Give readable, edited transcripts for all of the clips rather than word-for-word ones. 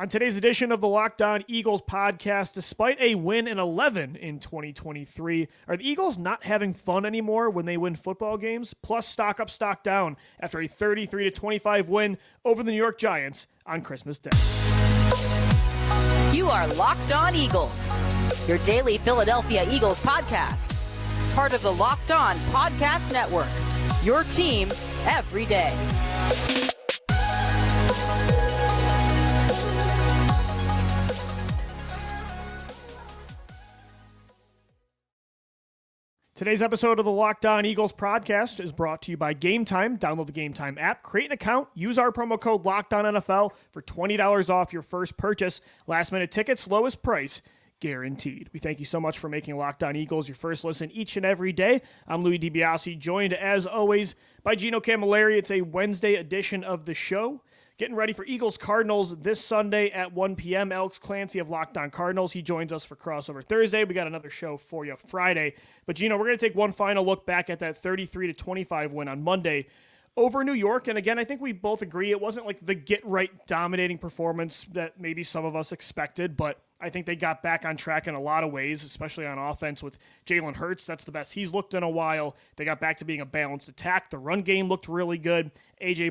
On today's edition of the Locked On Eagles podcast, despite a win in 11 in 2023, are the Eagles not having fun anymore when they win football games? Plus, stock up, stock down after a 33-25 win over the New York Giants on Christmas Day. You are Locked On Eagles, your daily Philadelphia Eagles podcast. Part of the Locked On Podcast Network, your team every day. Today's episode of the Locked On Eagles podcast is brought to you by Game Time. Download the Game Time app, create an account, use our promo code LOCKEDONNFL for $20 off your first purchase. Last minute tickets, lowest price guaranteed. We thank you so much for making Locked On Eagles your first listen each and every day. I'm Louis DiBiase, joined as always by Gino Camilleri. It's a Wednesday edition of the show. Getting ready for Eagles-Cardinals this Sunday at 1 p.m. Alex Clancy of Locked On Cardinals. He joins us for Crossover Thursday. We got another show for you Friday. But, Gino, we're going to take one final look back at that 33-25 win on Monday over New York. And, again, I think we both agree it wasn't like the get-right dominating performance that maybe some of us expected, but I think they got back on track in a lot of ways, especially on offense with Jalen Hurts. That's the best he's looked in a while. They got back to being a balanced attack. The run game looked really good.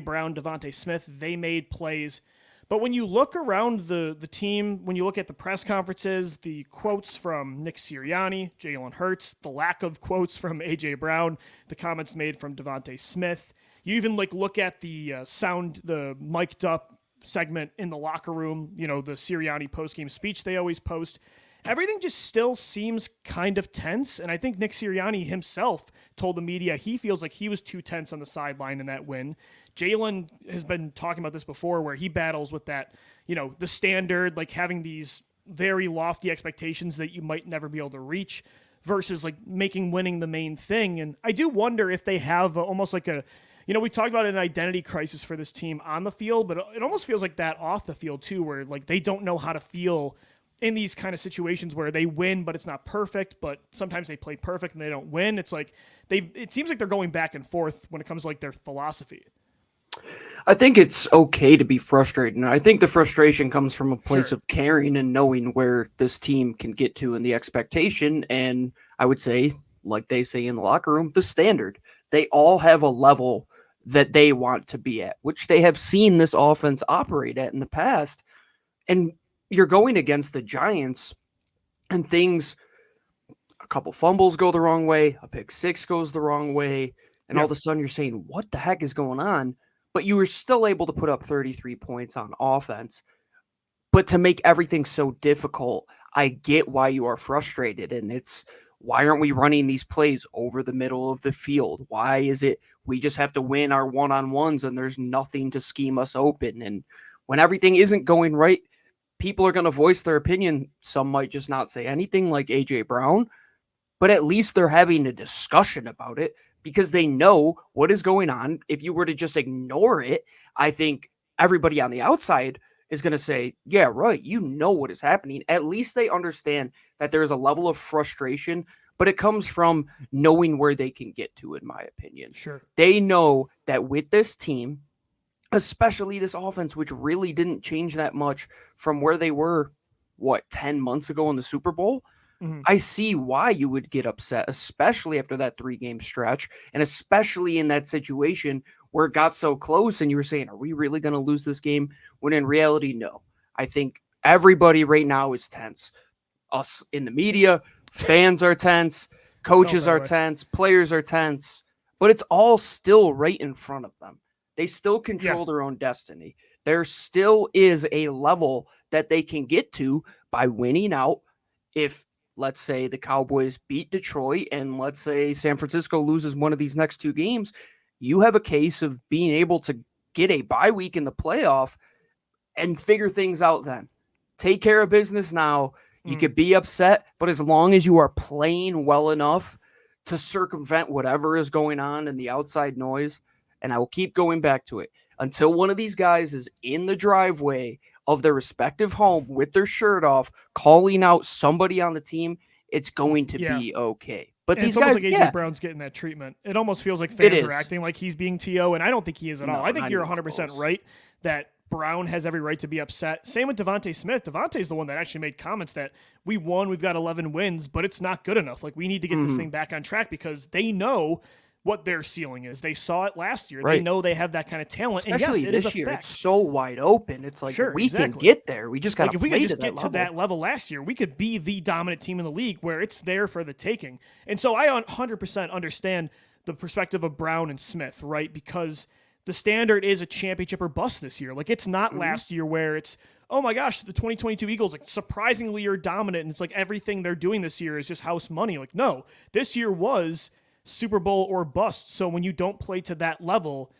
Brown, DeVonta Smith, they made plays. But when you look around the team, when you look at the press conferences, the quotes from Nick Sirianni, Jalen Hurts, the lack of quotes from Brown, the comments made from DeVonta Smith, you even look at the the mic'd up segment in the locker room, the Sirianni postgame speech they always post. Everything just still seems kind of tense, and I think Nick Sirianni himself told the media he feels like he was too tense on the sideline in that win. Jalen has been talking about this before where he battles with that, the standard, having these very lofty expectations that you might never be able to reach versus making winning the main thing. And I do wonder if they have almost like a, we talked about an identity crisis for this team on the field, but it almost feels like that off the field too, where they don't know how to feel in these kind of situations where they win, but it's not perfect, but sometimes they play perfect and they don't win. It's it seems like they're going back and forth when it comes to their philosophy. I think it's okay to be frustrated. And I think the frustration comes from a place of caring and knowing where this team can get to and the expectation. And I would say, like they say in the locker room, the standard. They all have a level that they want to be at, which they have seen this offense operate at in the past. And you're going against the Giants and a couple fumbles go the wrong way, a pick six goes the wrong way, and all of a sudden you're saying, what the heck is going on? But you were still able to put up 33 points on offense. But to make everything so difficult, I get why you are frustrated. And it's, why aren't we running these plays over the middle of the field? Why is it we just have to win our one-on-ones and there's nothing to scheme us open? And when everything isn't going right, people are going to voice their opinion. Some might just not say anything like Brown, but at least they're having a discussion about it because they know what is going on. If you were to just ignore it, I think everybody on the outside is going to say, yeah, right, what is happening. At least they understand that there is a level of frustration, but it comes from knowing where they can get to, in my opinion. Sure. They know that with this team, especially this offense, which really didn't change that much from where they were, 10 months ago in the Super Bowl, I see why you would get upset, especially after that 3-game stretch, and especially in that situation where it got so close and you were saying, are we really going to lose this game? When in reality, no. I think everybody right now is tense. Us in the media, fans are tense, coaches are tense, players are tense, but it's all still right in front of them. They still control their own destiny. There still is a level that they can get to by winning out. If, let's say, the Cowboys beat Detroit and let's say San Francisco loses one of these next 2 games, you have a case of being able to get a bye week in the playoff and figure things out then. Take care of business now. You could be upset, but as long as you are playing well enough to circumvent whatever is going on in the outside noise, and I will keep going back to it, until one of these guys is in the driveway of their respective home with their shirt off, calling out somebody on the team, it's going to be okay. But and these it's guys, almost like Brown's getting that treatment. It almost feels like fans are acting like he's being TO, and I don't think he is at all. I think you're 100% right that Brown has every right to be upset. Same with DeVonta Smith. DeVonta's the one that actually made comments that we won, we've got 11 wins, but it's not good enough. Like, we need to get this thing back on track because they know what their ceiling is. They saw it last year. Right. They know they have that kind of talent. Especially and yes, this year, it's so wide open. It's like, sure, we can get there. We just got to play to that level. If we could just get to that level last year, we could be the dominant team in the league where it's there for the taking. And so I 100% understand the perspective of Brown and Smith, right? Because the standard is a championship or bust this year. Like, it's not last year where it's, oh my gosh, the 2022 Eagles, like, surprisingly are dominant, and it's like everything they're doing this year is just house money. Like, no, this year was Super Bowl or bust. So when you don't play to that level,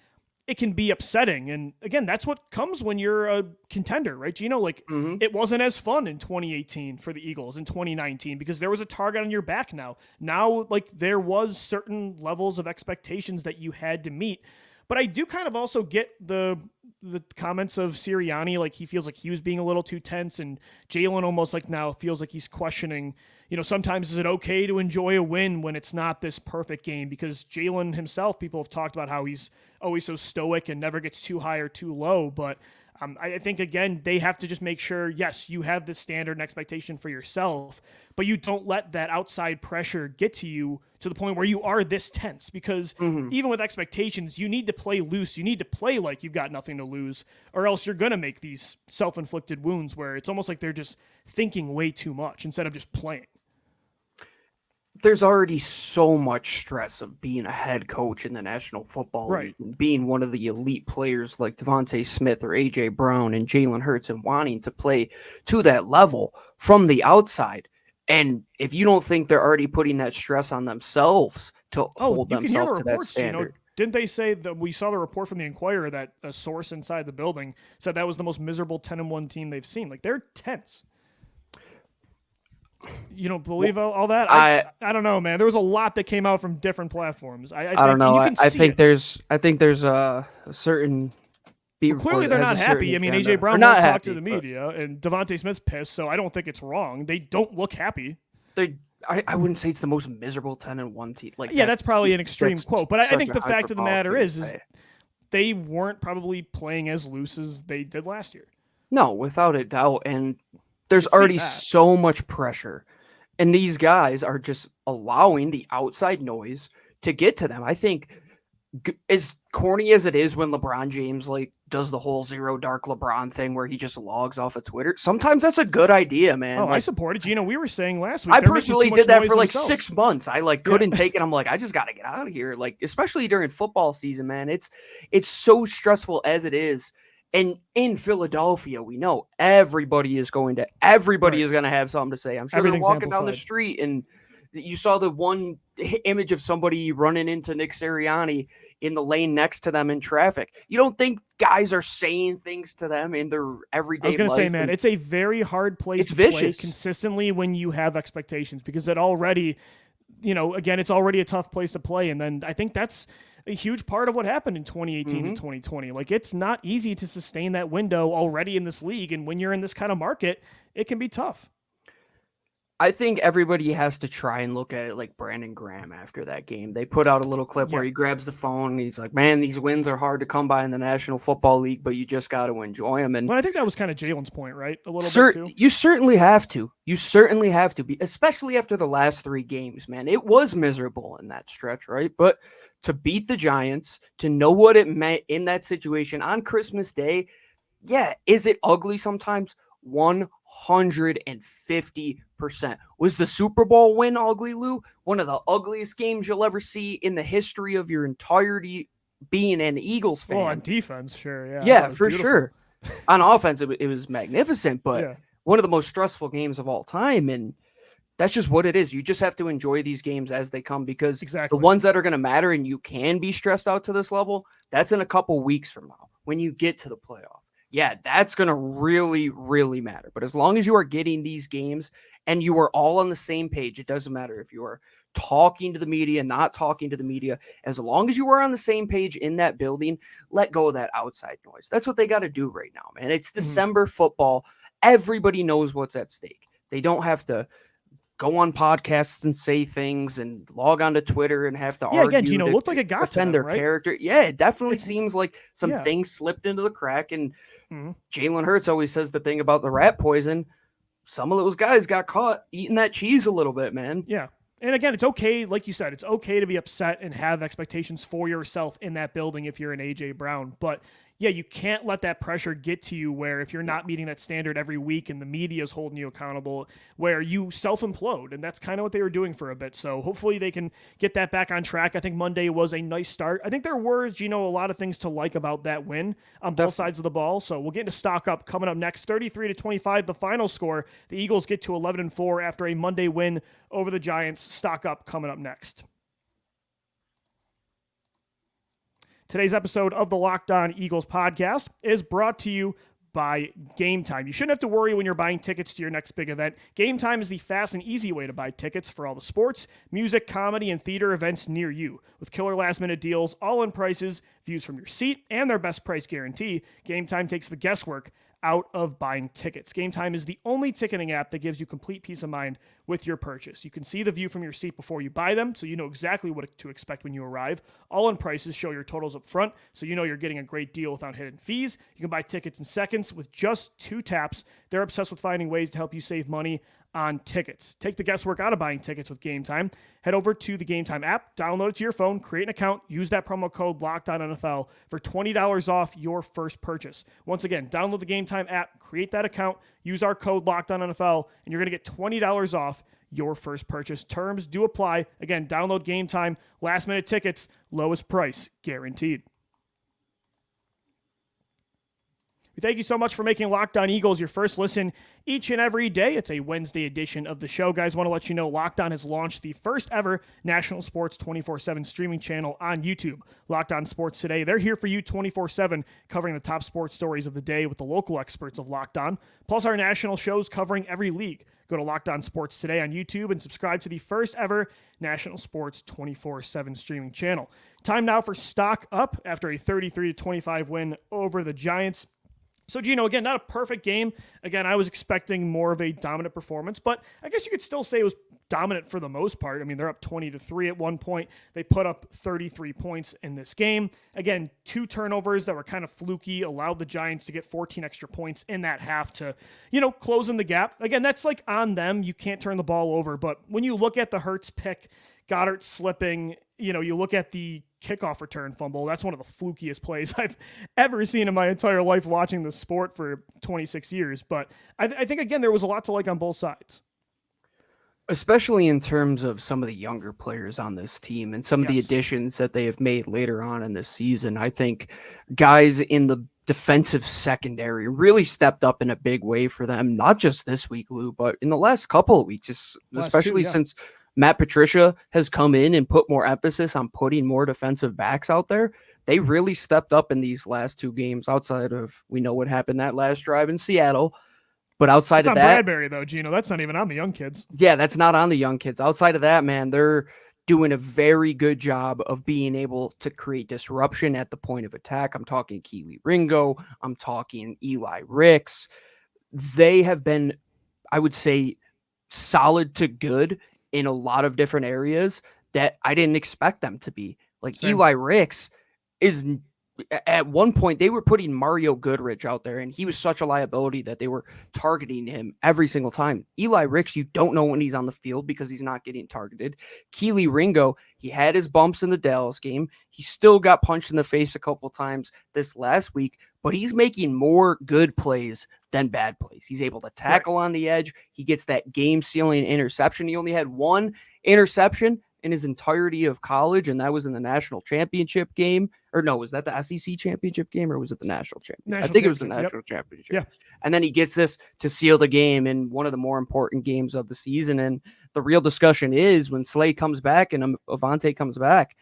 it can be upsetting. And again, that's what comes when you're a contender, right? Gino, like, it wasn't as fun in 2018 for the Eagles, in 2019, because there was a target on your back now. Now, like, there was certain levels of expectations that you had to meet. But I do kind of also get the comments of Sirianni, like, he feels like he was being a little too tense, and Jalen almost like now feels like he's questioning, sometimes is it okay to enjoy a win when it's not this perfect game? Because Jalen himself, people have talked about how he's always so stoic and never gets too high or too low. But I think, again, they have to just make sure, yes, you have the standard and expectation for yourself, but you don't let that outside pressure get to you to the point where you are this tense. Because even with expectations, you need to play loose. You need to play like you've got nothing to lose, or else you're going to make these self-inflicted wounds where it's almost like they're just thinking way too much instead of just playing. There's already so much stress of being a head coach in the National Football League and being one of the elite players like DeVonta Smith or A.J. Brown and Jalen Hurts and wanting to play to that level from the outside. And if you don't think they're already putting that stress on themselves to hold themselves to that standard. Didn't they say that we saw the report from the Inquirer that a source inside the building said that was the most miserable 10-1 team they've seen? Like, they're tense. You don't believe all that? I don't know, man. There was a lot that came out from different platforms. I don't know. I think there's a certain. Clearly, they're not happy. I mean, AJ Brown won't talk to the media, and DeVonta Smith's pissed. So I don't think it's wrong. They don't look happy. I wouldn't say it's the most miserable 10-1 team. Like, that's probably an extreme quote, but I think the fact of the matter is they weren't probably playing as loose as they did last year. No, without a doubt, and there's already so much pressure, and these guys are just allowing the outside noise to get to them. I think, as corny as it is when LeBron James does the whole zero dark LeBron thing where he just logs off of Twitter, sometimes that's a good idea, man. Oh, I support it. Gino, we were saying last week. I personally did that for 6 months. I couldn't take it. I'm like, I just got to get out of here. Like, especially during football season, man. It's so stressful as it is. And in Philadelphia, we know everybody is going to have something to say. I'm sure they're walking down the street, and you saw the one image of somebody running into Nick Sirianni in the lane next to them in traffic. You don't think guys are saying things to them in their everyday life? I was going to say, man, it's a very hard place to play consistently when you have expectations, because it already, again, it's already a tough place to play. And then I think that's a huge part of what happened in 2018 and 2020. Like, it's not easy to sustain that window already in this league. And when you're in this kind of market, it can be tough. I think everybody has to try and look at it like Brandon Graham after that game. They put out a little clip where he grabs the phone and he's like, man, these wins are hard to come by in the National Football League, but you just got to enjoy them. And well, I think that was kind of Jalen's point, right? A little bit too. You certainly have to. You certainly have to be, especially after the last 3 games, man. It was miserable in that stretch, right? But to beat the Giants, to know what it meant in that situation on Christmas Day, is it ugly sometimes? 150%. Was the Super Bowl win ugly, Lou? One of the ugliest games you'll ever see in the history of your entirety being an Eagles fan. Well, on defense, sure. Yeah, for beautiful. Sure. On offense, it was magnificent, but one of the most stressful games of all time. And that's just what it is. You just have to enjoy these games as they come, because the ones that are going to matter and you can be stressed out to this level, that's in a couple weeks from now when you get to the playoff. Yeah, that's going to really, really matter. But as long as you are getting these games and you are all on the same page, it doesn't matter if you are talking to the media, not talking to the media. As long as you are on the same page in that building, let go of that outside noise. That's what they got to do right now, man. It's December football. Everybody knows what's at stake. They don't have to go on podcasts and say things and log onto Twitter and have to argue. Again, Gino, looked like it got to defend them, their right? character. Yeah, it definitely seems like some things slipped into the crack. And Jalen Hurts always says the thing about the rat poison. Some of those guys got caught eating that cheese a little bit, man. Yeah. And again, it's okay, like you said, it's okay to be upset and have expectations for yourself in that building if you're an A.J. Brown. But yeah, you can't let that pressure get to you where if you're not meeting that standard every week and the media is holding you accountable, where you self-implode. And that's kind of what they were doing for a bit. So hopefully they can get that back on track. I think Monday was a nice start. I think there were, a lot of things to like about that win on both sides of the ball. So we'll get into stock up coming up next. 33-25, the final score. The Eagles get to 11-4 after a Monday win over the Giants. Stock up coming up next. Today's episode of the Locked On Eagles podcast is brought to you by Game Time. You shouldn't have to worry when you're buying tickets to your next big event. Game Time is the fast and easy way to buy tickets for all the sports, music, comedy, and theater events near you. With killer last-minute deals, all-in prices, views from your seat, and their best price guarantee, Game Time takes the guesswork out of buying tickets. Game Time is the only ticketing app that gives you complete peace of mind with your purchase. You can see the view from your seat before you buy them, so you know exactly what to expect when you arrive. All-in prices show your totals up front, so you know you're getting a great deal without hidden fees. You can buy tickets in seconds with just 2 taps. They're obsessed with finding ways to help you save money on tickets. Take the guesswork out of buying tickets with Game Time. Head over to the Game Time app, download it to your phone, create an account, use that promo code LOCKEDONNFL for $20 off your first purchase. Once again, download the Game Time app, create that account, use our code LOCKEDONNFL, and you're going to get $20 off your first purchase. Terms do apply. Again, download Game Time, last minute tickets, lowest price guaranteed. Thank you so much for making Locked On Eagles your first listen each and every day. It's a Wednesday edition of the show. Guys, want to let you know Locked On has launched the first ever national sports 24/7 streaming channel on YouTube. Locked On Sports Today. They're here for you 24/7, covering the top sports stories of the day with the local experts of Locked On, plus our national shows covering every league. Go to Locked On Sports Today on YouTube and subscribe to the first ever national sports 24/7 streaming channel. Time now for stock up after a 33-25 win over the Giants. So, Gino, again, not a perfect game. Again, I was expecting more of a dominant performance, but I guess you could still say it was dominant for the most part. I mean, they're up 20-3 at one point. They put up 33 points in this game. Again, 2 turnovers that were kind of fluky allowed the Giants to get 14 extra points in that half to, closing the gap. Again, that's like on them. You can't turn the ball over. But when you look at the Hurts pick, Goddard slipping, you look at the kickoff return fumble. That's one of the flukiest plays I've ever seen in my entire life watching the sport for 26 years. But I think, again, there was a lot to like on both sides. Especially in terms of some of the younger players on this team and some of the additions that they have made later on in this season. I think guys in the defensive secondary really stepped up in a big way for them, not just this week, Lou, but in the last couple of weeks, especially since Matt Patricia has come in and put more emphasis on putting more defensive backs out there. They really stepped up in these last 2 games outside of, we know what happened that last drive in Seattle. But outside of that, Bradbury though, Gino, that's not even on the young kids. Yeah, that's not on the young kids. Outside of that, man, they're doing a very good job of being able to create disruption at the point of attack. I'm talking Kelee Ringo. I'm talking Eli Ricks. They have been, I would say, solid to good in a lot of different areas that I didn't expect them to be. Like Same. Eli Ricks is, at one point they were putting Mario Goodrich out there and he was such a liability that they were targeting him every single time. Eli Ricks, you don't know when he's on the field because he's not getting targeted. Kelee Ringo, he had his bumps in the Dallas game. He still got punched in the face a couple times this last week, but he's making more good plays than bad plays. He's able to tackle on the edge. He gets that game-sealing interception. He only had 1 interception in his entirety of college, and that was in the national championship game. Or no, was that the SEC championship game, or was it the national championship? I think it was the national championship. Yeah. And then he gets this to seal the game in one of the more important games of the season. And the real discussion is when Slay comes back and Avonte comes back,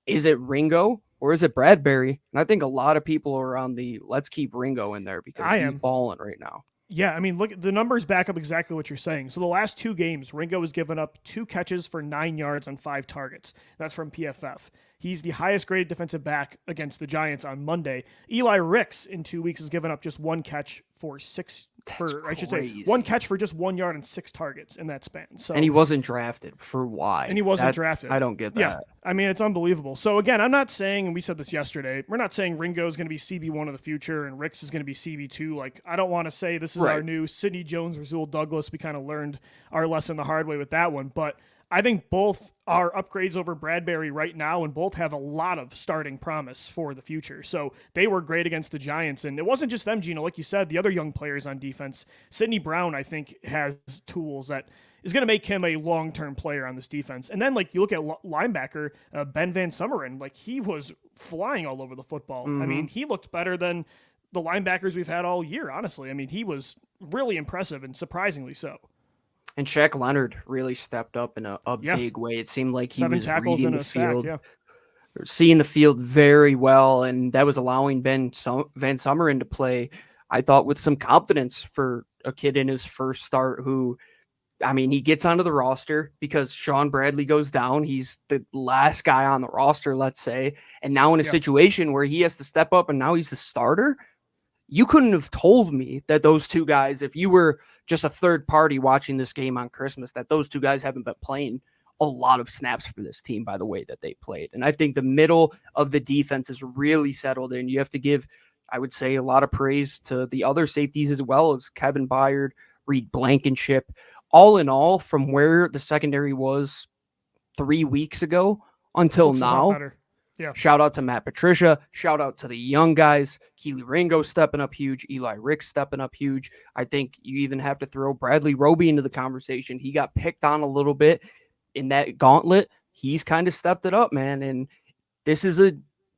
is it Ringo or is it Bradbury? And I think a lot of people are on the let's keep Ringo in there because he's balling right now. Yeah, I mean, look, the numbers back up exactly what you're saying. So the last 2 games, Ringo has given up 2 catches for 9 yards on 5 targets. That's from PFF. He's the highest graded defensive back against the Giants on Monday. Eli Ricks in 2 weeks has given up just 1 catch for 6 I should say, 1 catch for just 1 yard and 6 targets in that span. So, and he wasn't drafted for why? And he wasn't drafted. I don't get that. Yeah, I mean, it's unbelievable. So again, I'm not saying, and we said this yesterday, we're not saying Ringo is going to be CB1 of the future and Ricks is going to be CB2. Like, I don't want to say this is our new Sidney Jones, Rasul Douglas. We kind of learned our lesson the hard way with that one, but I think both are upgrades over Bradbury right now, and both have a lot of starting promise for the future. So they were great against the Giants, and it wasn't just them, Gino. Like you said, the other young players on defense, Sidney Brown, I think, has tools that is going to make him a long-term player on this defense. And then, like, you look at linebacker Ben Van Sumeren, like, he was flying all over the football. I mean, he looked better than the linebackers we've had all year, honestly. I mean, he was really impressive and surprisingly so. And Shaq Leonard really stepped up in a big way. It seemed like he 7 was tackles reading and the a sack, field, seeing the field very well, and that was allowing Van Sumeren to play, I thought, with some confidence for a kid in his first start who, I mean, he gets onto the roster because Sean Bradley goes down. He's the last guy on the roster, let's say, and now in a situation where he has to step up and now he's the starter. You couldn't have told me that those two guys, if you were just a third party watching this game on Christmas, that those two guys haven't been playing a lot of snaps for this team by the way that they played. And I think the middle of the defense is really settled in. You have to give, I would say, a lot of praise to the other safeties as well as Kevin Byard, Reed Blankenship. All in all, from where the secondary was 3 weeks ago until now, shout out to Matt Patricia. Shout out to the young guys. Keely Ringo stepping up huge. Eli Ricks stepping up huge. I think you even have to throw Bradley Roby into the conversation. He got picked on a little bit in that gauntlet. He's kind of stepped it up, man. And this is a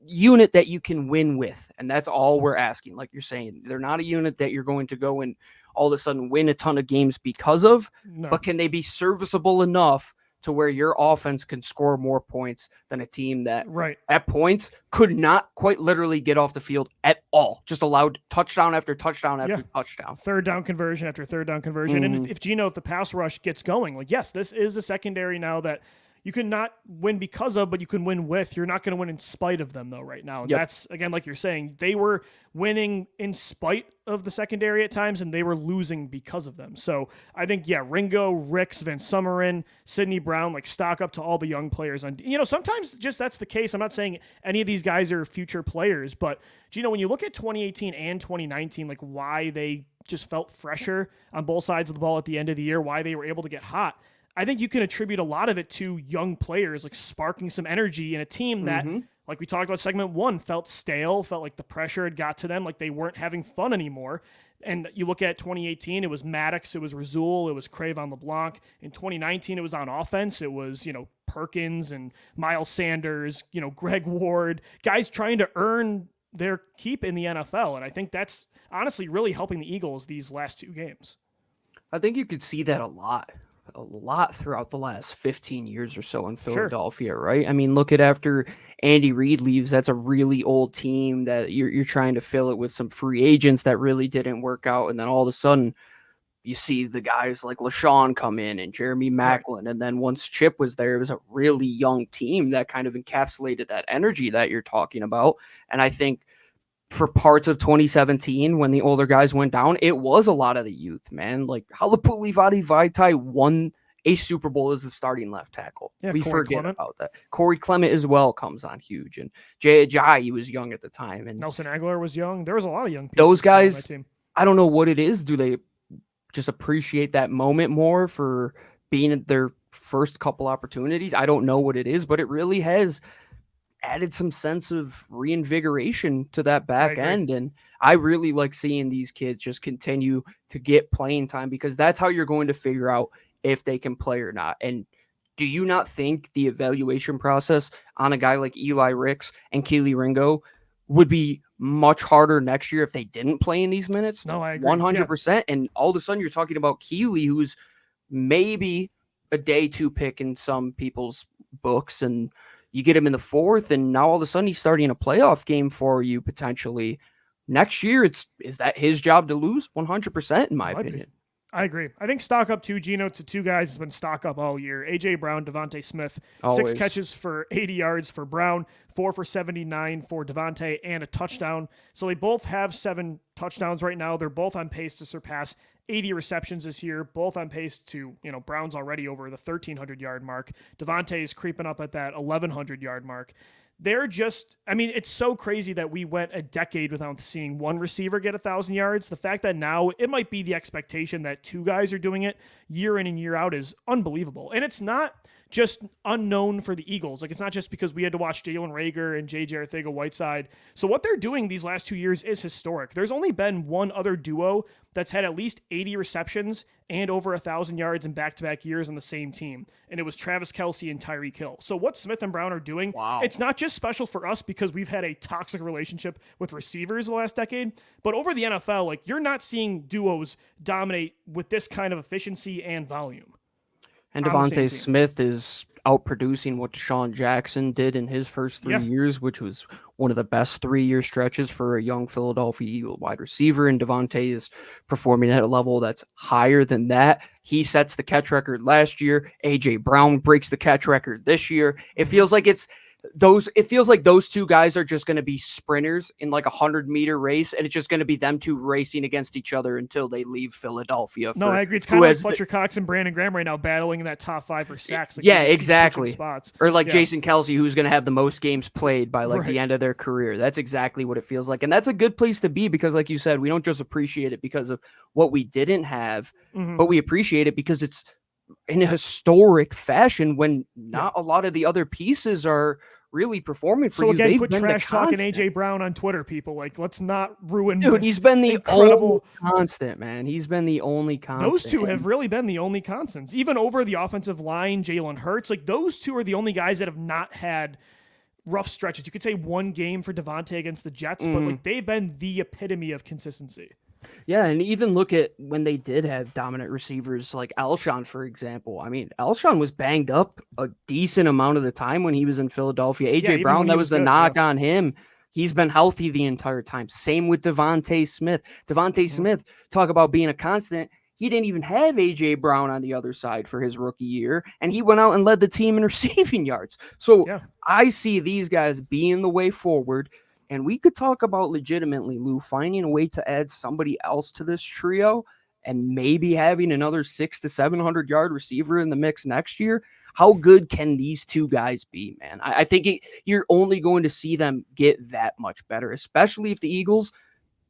unit that you can win with. And that's all we're asking. Like you're saying, they're not a unit that you're going to go and all of a sudden win a ton of games because of, but can they be serviceable enough to where your offense can score more points than a team that at points could not quite literally get off the field at all, just allowed touchdown after touchdown after touchdown. Third down conversion after third down conversion. And if the pass rush gets going, like, yes, this is a secondary now that you can not win because of, but you can win with. You're not going to win in spite of them, though, right now. That's, again, like you're saying, they were winning in spite of the secondary at times, and they were losing because of them. So I think, Ringo, Ricks, Van Sumeren, Sidney Brown, like, stock up to all the young players. And, sometimes just that's the case. I'm not saying any of these guys are future players, but, when you look at 2018 and 2019, like, why they just felt fresher on both sides of the ball at the end of the year, why they were able to get hot, I think you can attribute a lot of it to young players, like, sparking some energy in a team that, like we talked about segment 1, felt stale, felt like the pressure had got to them, like they weren't having fun anymore. And you look at 2018, it was Maddox, it was Rasul, it was Cravon LeBlanc. In 2019, it was on offense. It was, Perkins and Miles Sanders, Greg Ward, guys trying to earn their keep in the NFL. And I think that's honestly really helping the Eagles these last 2 games. I think you could see that a lot throughout the last 15 years or so in Philadelphia, right? I mean, look at after Andy Reid leaves, that's a really old team that you're trying to fill it with some free agents that really didn't work out. And then all of a sudden you see the guys like LaShawn come in and Jeremy Maclin. And then once Chip was there, it was a really young team that kind of encapsulated that energy that you're talking about. And I think for parts of 2017, when the older guys went down, it was a lot of the youth, man. Like Halapoulivaati Vaitai won a Super Bowl as the starting left tackle. We forget about that. Corey Clement as well comes on huge. And Jay Ajayi, he was young at the time. And Nelson Aguilar was young. There was a lot of young people. Those guys, on that team. I don't know what it is. Do they just appreciate that moment more for being at their first couple opportunities? I don't know what it is, but it really has added some sense of reinvigoration to that back end. And I really like seeing these kids just continue to get playing time, because that's how you're going to figure out if they can play or not. And do you not think the evaluation process on a guy like Eli Ricks and Keely Ringo would be much harder next year if they didn't play in these minutes? No, I agree. 100%. And all of a sudden you're talking about Keely, who's maybe a day 2 pick in some people's books, and you get him in the 4th, and now all of a sudden he's starting a playoff game for you potentially next year. Is that his job to lose? 100% in my opinion. I agree. I think stock up too, Gino, to two guys has been stock up all year. A.J. Brown, DeVonta Smith, Always. 6 catches for 80 yards for Brown, 4 for 79 for DeVonta, and a touchdown. So they both have 7 touchdowns right now. They're both on pace to surpass 80 receptions this year, both on pace to, Brown's already over the 1,300-yard mark. DeVonta is creeping up at that 1,100-yard mark. They're just, it's so crazy that we went a decade without seeing one receiver get 1,000 yards. The fact that now it might be the expectation that 2 guys are doing it year in and year out is unbelievable. And it's not just unknown for the Eagles. Like, it's not just because we had to watch Jalen Reagor and J.J. Arcega-Whiteside. So what they're doing these last 2 years is historic. There's only been one other duo that's had at least 80 receptions and over 1,000 yards in back-to-back years on the same team. And it was Travis Kelce and Tyreek Hill. So what Smith and Brown are doing, It's not just special for us because we've had a toxic relationship with receivers the last decade, but over the NFL, like, you're not seeing duos dominate with this kind of efficiency and volume. And DeVonta Smith is outproducing what Deshaun Jackson did in his first 3 years, which was one of the best 3-year stretches for a young Philadelphia Eagle wide receiver. And DeVonta is performing at a level that's higher than that. He sets the catch record last year. A.J. Brown breaks the catch record this year. It feels like those 2 guys are just going to be sprinters in like a 100-meter race, and it's just going to be them 2 racing against each other until they leave Philadelphia. No, I agree. It's kind of like Fletcher Cox and Brandon Graham right now battling in that top 5 for sacks. Like, exactly. Spots. Or like Jason Kelce, who's going to have the most games played by the end of their career. That's exactly what it feels like. And that's a good place to be because, like you said, we don't just appreciate it because of what we didn't have, but we appreciate it because it's in a historic fashion when not a lot of the other pieces are really performing for you. So again, They've quit been trash talking A.J. Brown on Twitter, people. Like, let's not ruin. Dude, he's been the only constant, man. He's been the only constant. Those 2 have really been the only constants. Even over the offensive line, Jalen Hurts, like, those 2 are the only guys that have not had rough stretches. You could say one game for DeVonta against the Jets, but like, they've been the epitome of consistency. Yeah, and even look at when they did have dominant receivers like Alshon, for example. Alshon was banged up a decent amount of the time when he was in Philadelphia. A.J. Brown, that was the knock on him. He's been healthy the entire time. Same with DeVonta Smith. Smith, talk about being a constant. He didn't even have A.J. Brown on the other side for his rookie year, and he went out and led the team in receiving yards. So I see these guys being the way forward. And we could talk about legitimately, Lou, finding a way to add somebody else to this trio and maybe having another 600 to 700 yard receiver in the mix next year. How good can these 2 guys be, man? I think you're only going to see them get that much better, especially if the Eagles,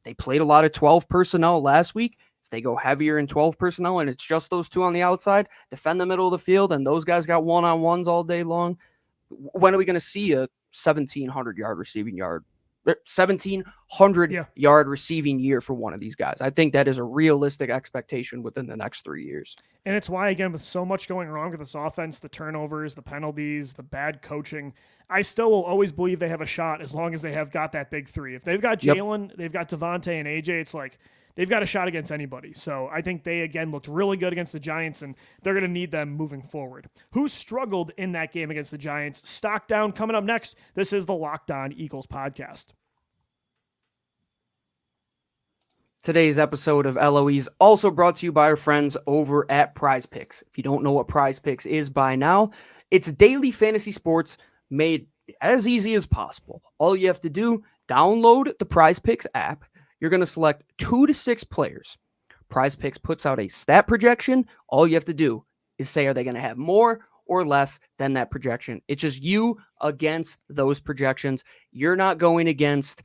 they played a lot of 12 personnel last week. If they go heavier in 12 personnel and it's just those 2 on the outside, defend the middle of the field, and those guys got one-on-ones all day long, when are we going to see a 1,700 yard receiving yard? 1,700 yard receiving year for one of these guys. I think that is a realistic expectation within the next 3 years. And it's why, again, with so much going wrong with this offense, the turnovers, the penalties, the bad coaching, I still will always believe they have a shot as long as they have got that big 3. If they've got Jalen, they've got DeVonta and AJ, it's like they've got a shot against anybody. So I think they, again, looked really good against the Giants, and they're going to need them moving forward. Who struggled in that game against the Giants? Stock down coming up next. This is the Locked On Eagles podcast. Today's episode of LOE's also brought to you by our friends over at Prize Picks. If you don't know what Prize Picks is by now, it's daily fantasy sports made as easy as possible. All you have to do, download the Prize Picks app. You're going to select 2 to 6 players. Prize Picks puts out a stat projection. All you have to do is say, are they going to have more or less than that projection? It's just you against those projections. You're not going against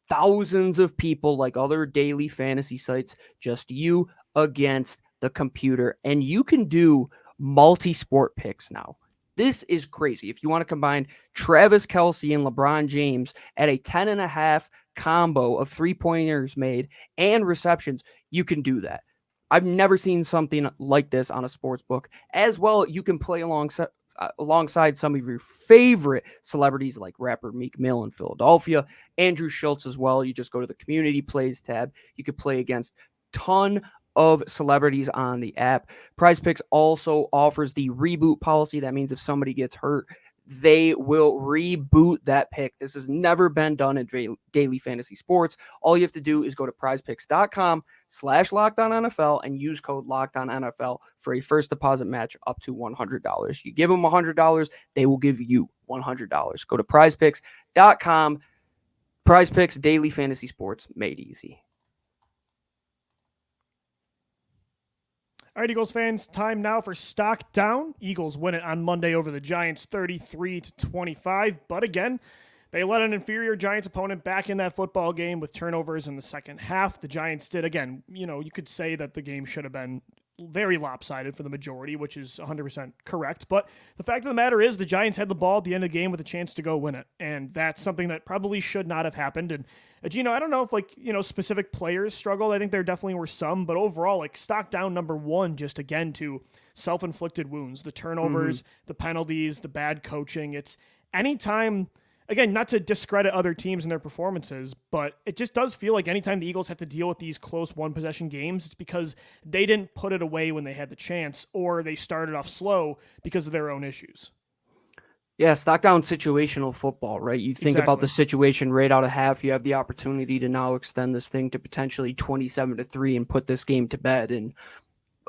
thousands of people like other daily fantasy sites, just you against the computer. And you can do multi-sport picks now. This is crazy. If you want to combine Travis Kelce and LeBron James at a 10.5 combo of 3-pointers made and receptions, you can do that. I've never seen something like this on a sports book. As well, you can play alongside some of your favorite celebrities like rapper Meek Mill in Philadelphia, Andrew Schultz as well. You just go to the community plays tab. You could play against ton of celebrities on the app. Prize Picks also offers the reboot policy. That means if somebody gets hurt, they will reboot that pick. This has never been done in daily fantasy sports. All you have to do is go to prizepicks.com/LockedOnNFL and use code LockedOnNFL for a first deposit match up to $100. You give them $100, they will give you $100. Go to prizepicks.com. Prize Picks, daily fantasy sports made easy. All right, Eagles fans, time now for Stock Down. Eagles win it on Monday over the Giants 33-25. But again, they let an inferior Giants opponent back in that football game with turnovers in the second half. The Giants did, again, you could say that the game should have been very lopsided for the majority, which is 100% correct. But the fact of the matter is the Giants had the ball at the end of the game with a chance to go win it. And that's something that probably should not have happened. And Gino, I don't know if specific players struggled. I think there definitely were some, but overall, Stock Down number one, just again to self-inflicted wounds, the turnovers, the penalties, the bad coaching. It's anytime, again, not to discredit other teams and their performances, but it just does feel like anytime the Eagles have to deal with these close one-possession games, it's because they didn't put it away when they had the chance, or they started off slow because of their own issues. Yeah, stock down situational football, right? You think about the situation right out of half, you have the opportunity to now extend this thing to potentially 27-3 and put this game to bed in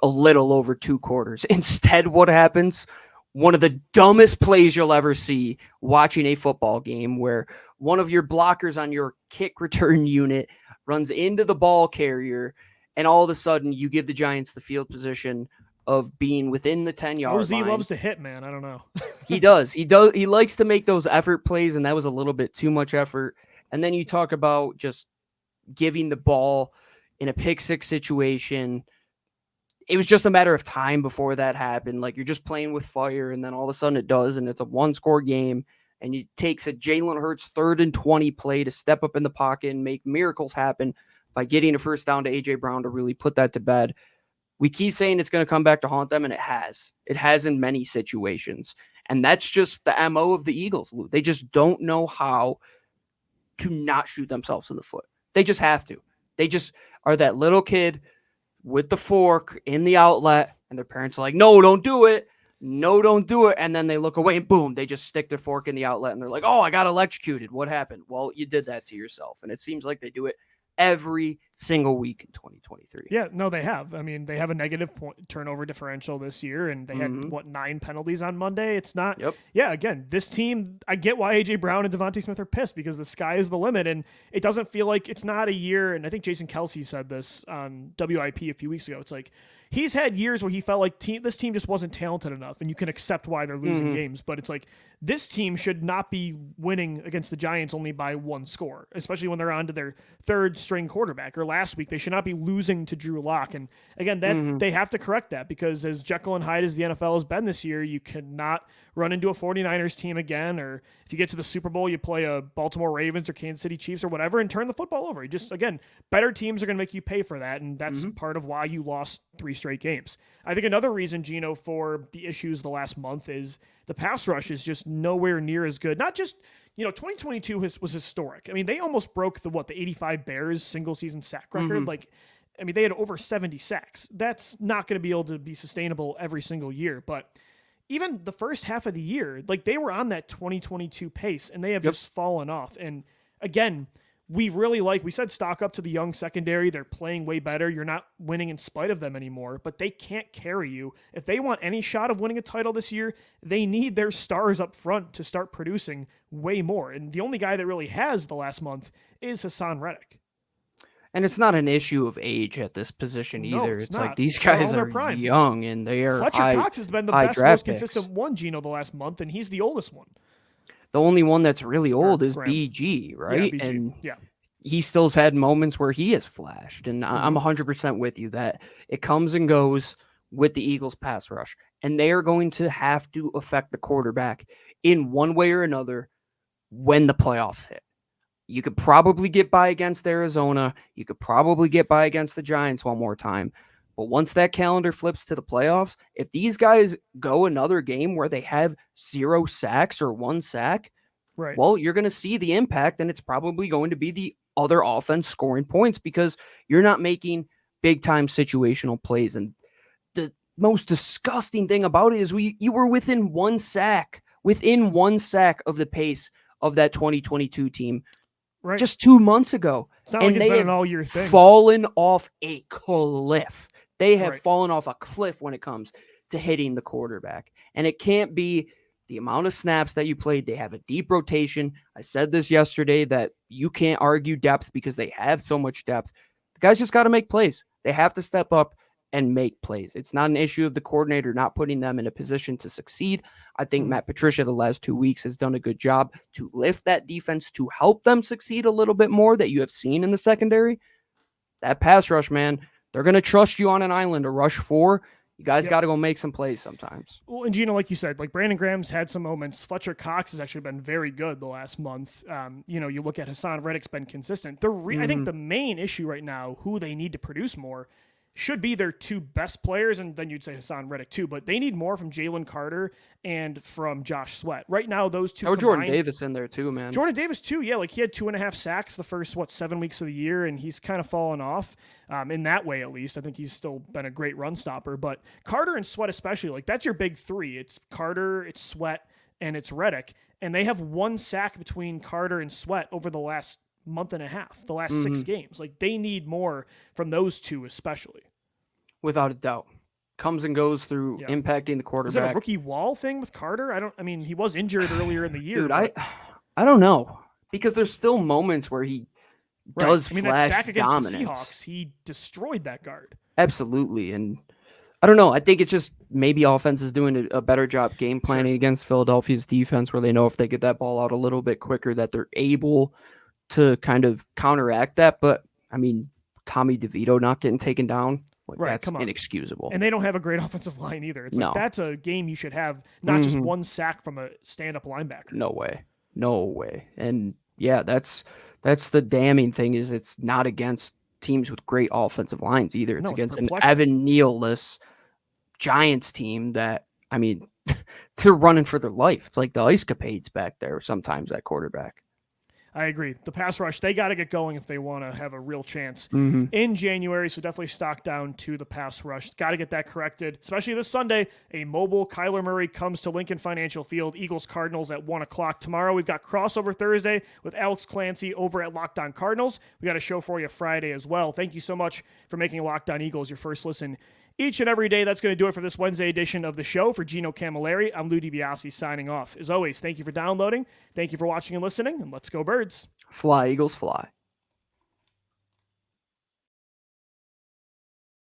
a little over 2 quarters. Instead, what happens? One of the dumbest plays you'll ever see watching a football game, where one of your blockers on your kick return unit runs into the ball carrier, and all of a sudden you give the Giants the field position of being within the 10-yard line. OZ loves to hit, man. I don't know. He does. He likes to make those effort plays, and that was a little bit too much effort. And then you talk about just giving the ball in a pick six situation. It was just a matter of time before that happened. Like, you're just playing with fire, and then all of a sudden it does, and it's a one-score game, and it takes a Jalen Hurts 3rd and 20 play to step up in the pocket and make miracles happen by getting a first down to A.J. Brown to really put that to bed. We keep saying it's going to come back to haunt them, and it has. It has in many situations. And that's just the MO of the Eagles, Lou. They just don't know how to not shoot themselves in the foot. They just have to. They just are that little kid with the fork in the outlet, and their parents are like, no, don't do it. No, don't do it. And then they look away, and boom, they just stick their fork in the outlet, and they're like, oh, I got electrocuted. What happened? Well, you did that to yourself. And it seems like they do it every single week in 2023. Yeah, no, they have. I mean, they have a negative turnover differential this year, and they had, 9 penalties on Monday? It's not. Yep. Yeah, again, this team, I get why A.J. Brown and DeVonta Smith are pissed, because the sky is the limit, and it doesn't feel like it's not a year, and I think Jason Kelsey said this on WIP a few weeks ago. It's like, he's had years where he felt like this team just wasn't talented enough, and you can accept why they're losing games, but it's like, this team should not be winning against the Giants only by 1 score, especially when they're on to their 3rd string quarterback. Or last week, they should not be losing to Drew Lock. And again, that they have to correct that, because as Jekyll and Hyde as the NFL has been this year, you cannot run into a 49ers team again, or if you get to the Super Bowl, you play a Baltimore Ravens or Kansas City Chiefs or whatever and turn the football over. You just, again, better teams are going to make you pay for that, and that's part of why you lost 3 straight games. I think another reason, Gino, for the issues the last month is the pass rush is just nowhere near as good. Not just, 2022 was historic. I mean, they almost broke the 85 Bears single season sack record. They had over 70 sacks. That's not going to be able to be sustainable every single year. But even the first half of the year, they were on that 2022 pace, and they have just fallen off. And again, we said stock up to the young secondary. They're playing way better. You're not winning in spite of them anymore, but they can't carry you. If they want any shot of winning a title this year, they need their stars up front to start producing way more. And the only guy that really has the last month is Hassan Reddick. And it's not an issue of age at this position either. No, it's not. like these guys are young, and they are Fletcher Cox has been the best, most consistent one, Gino, the last month, and he's the oldest one. The only one that's really old is BG, right? Yeah, BG. And yeah, he still's had moments where he has flashed. And I'm 100% with you that it comes and goes with the Eagles pass rush. And they are going to have to affect the quarterback in one way or another when the playoffs hit. You could probably get by against Arizona. You could probably get by against the Giants one more time. But once that calendar flips to the playoffs, if these guys go another game where they have 0 sacks or 1 sack, right, well, you're going to see the impact, and it's probably going to be the other offense scoring points, because you're not making big-time situational plays. And the most disgusting thing about it is you were within 1 sack within 1 sack of the pace of that 2022 team Right. just 2 months ago. It's not and like it's they been have an all-year thing. fallen off a cliff. They have Right. fallen off a cliff when it comes to hitting the quarterback. And it can't be the amount of snaps that you played. They have a deep rotation. I said this yesterday that you can't argue depth because they have so much depth. The guys just got to make plays. They have to step up and make plays. It's not an issue of the coordinator not putting them in a position to succeed. I think Matt Patricia the last 2 weeks has done a good job to lift that defense to help them succeed a little bit more that you have seen in the secondary. That pass rush, man, they're going to trust you on an island to rush 4. You guys got to go make some plays sometimes. Well, and Gino, like you said, like Brandon Graham's had some moments. Fletcher Cox has actually been very good the last month. You look at Hassan Reddick's been consistent. I think the main issue right now, who they need to produce more, should be their 2 best players, and then you'd say Hassan Reddick too, but they need more from Jalen Carter and from Josh Sweat. Right now, those 2 combined, Jordan Davis in there too, man. Jordan Davis too, yeah. Like he had 2.5 sacks the first, 7 weeks of the year, and he's kind of fallen off in that way at least. I think he's still been a great run stopper, but Carter and Sweat especially, like that's your big 3. It's Carter, it's Sweat, and it's Reddick, and they have 1 sack between Carter and Sweat over the last month and a half, the last 6 games. Like they need more from those 2 especially. Without a doubt. Comes and goes through impacting the quarterback. Is it a rookie wall thing with Carter? He was injured earlier in the year. Dude, I don't know. Because there's still moments where he does flash that sack against dominance. the Seahawks, he destroyed that guard. Absolutely. And I don't know. I think it's just maybe offense is doing a better job game planning against Philadelphia's defense, where they know if they get that ball out a little bit quicker that they're able to kind of counteract that. But, Tommy DeVito not getting taken down, that's inexcusable. And they don't have a great offensive line either. It's like that's a game you should have, not just 1 sack from a stand-up linebacker. No way. And yeah, that's the damning thing is it's not against teams with great offensive lines either. It's against an Evan Neal-less Giants team that, they're running for their life. It's like the Ice Capades back there sometimes at quarterback. I agree. The pass rush, they got to get going if they want to have a real chance in January. So definitely stock down to the pass rush. Got to get that corrected, especially this Sunday. A mobile Kyler Murray comes to Lincoln Financial Field. Eagles Cardinals at 1 o'clock tomorrow. We've got crossover Thursday with Alex Clancy over at Locked On Cardinals. We got a show for you Friday as well. Thank you so much for making Locked On Eagles your first listen each and every day. That's going to do it for this Wednesday edition of the show. For Gino Camilleri, I'm Lou DiBiase signing off. As always, thank you for downloading. Thank you for watching and listening, and let's go Birds. Fly, Eagles, fly.